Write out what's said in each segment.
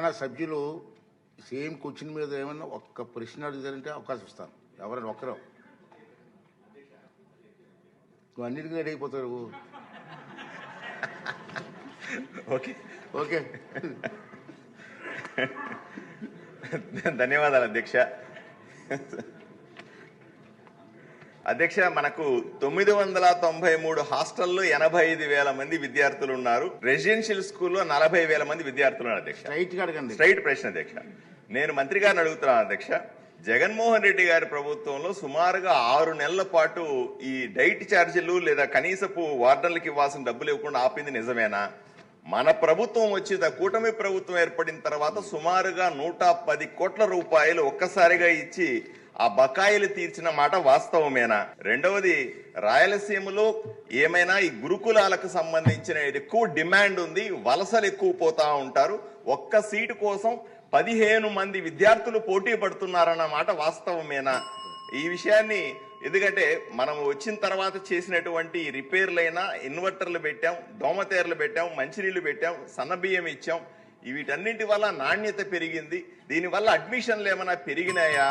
ఎవరైనా సభ్యులు same question మీద ఏమన్నా ఒక్క ప్రశ్న అడిగారంటే అవకాశం ఇస్తాను. ఎవరైనా ఒక్కరు నువ్వు అన్నిటికీ రెడీ అయిపోతారు. ఓకే ఓకే ధన్యవాదాలు అధ్యక్ష. అధ్యక్ష, మనకు 993 హాస్టల్లో 85,000 మంది విద్యార్థులు ఉన్నారు. రెసిడెన్షియల్ స్కూల్లో 40,000 మంది విద్యార్థులు ఉన్నారు అధ్యక్ష. స్ట్రైట్ ప్రశ్న అధ్యక్ష. నేను మంత్రి గారిని అడుగుతున్నాను అధ్యక్ష. జగన్మోహన్ రెడ్డి గారి ప్రభుత్వంలో సుమారుగా 6 నెలల పాటు ఈ డైట్ ఛార్జీలు లేదా కనీసపు వార్డన్లకు ఇవ్వాల్సిన డబ్బులు ఇవ్వకుండా ఆపింది నిజమేనా? మన ప్రభుత్వం వచ్చిన కూటమి ప్రభుత్వం ఏర్పడిన తర్వాత సుమారుగా 110 కోట్ల రూపాయలు ఒక్కసారిగా ఇచ్చి ఆ బకాయిలు తీర్చిన మాట వాస్తవమేనా? రెండవది, రాయలసీమలో ఏమైనా ఈ గురుకులాలకు సంబంధించిన ఎక్కువ డిమాండ్ ఉంది, వలసలు ఎక్కువ పోతా ఉంటారు, ఒక్క సీటు కోసం 15 మంది విద్యార్థులు పోటీ పడుతున్నారన్న మాట వాస్తవమేనా? ఈ విషయాన్ని ఎందుకంటే మనం వచ్చిన తర్వాత చేసినటువంటి రిపేర్లైనా ఇన్వర్టర్లు పెట్టాం, దోమతేర్లు పెట్టాం, మంచినీళ్లు పెట్టాం, సన్నబియ్యం ఇచ్చాం. వీటన్నింటి వల్ల నాణ్యత పెరిగింది. దీనివల్ల అడ్మిషన్లు ఏమైనా పెరిగినాయా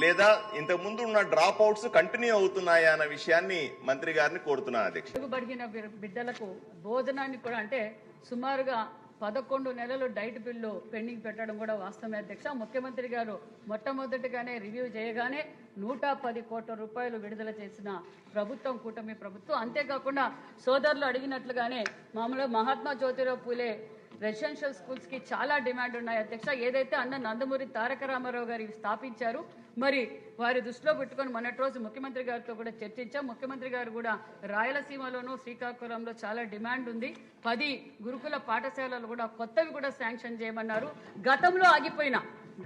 లేదా ఇంతకు ముందు ఉన్న డ్రాప్ అవుట్స్ కంటిన్యూ అవుతున్నాయా అన్న విషయాన్ని మంత్రి గారిని కోరుతున్నాను అధ్యక్ష. బిడ్డలకు భోజనాన్ని కూడా అంటే సుమారుగా 11 నెలలు డైట్ బిల్లు పెండింగ్ పెట్టడం కూడా వాస్తవమే అధ్యక్ష. ముఖ్యమంత్రి గారు మొట్టమొదటిగానే రివ్యూ చేయగానే 110 కోట్ల రూపాయలు విడుదల చేసిన ప్రభుత్వం కూటమి ప్రభుత్వం. అంతేకాకుండా సోదరులు అడిగినట్లుగానే మామూలుగా మహాత్మా జ్యోతిరావు పూలే రెసిడెన్షియల్ స్కూల్స్ కి చాలా డిమాండ్ ఉన్నాయి అధ్యక్ష. ఏదైతే అన్న నందమూరి తారక రామారావు గారు స్థాపించారు, మరి వారి దృష్టిలో పెట్టుకొని మొన్నటి రోజు ముఖ్యమంత్రి గారితో కూడా చర్చించాం. ముఖ్యమంత్రి గారు కూడా రాయలసీమలోనూ శ్రీకాకుళంలో చాలా డిమాండ్ ఉంది, 10 గురుకుల పాఠశాలలు కూడా కొత్తవి కూడా శాంక్షన్ చేయమన్నారు.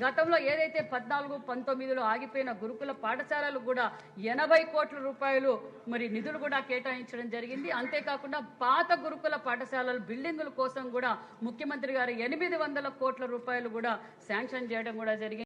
గతంలో ఏదైతే 14-19లో ఆగిపోయిన గురుకుల పాఠశాలలు కూడా 80 కోట్ల రూపాయలు మరి నిధులు కూడా కేటాయించడం జరిగింది. అంతేకాకుండా పాత గురుకుల పాఠశాలల బిల్డింగుల కోసం కూడా ముఖ్యమంత్రి గారు 800 కోట్ల రూపాయలు కూడా శాంక్షన్ చేయడం కూడా జరిగింది.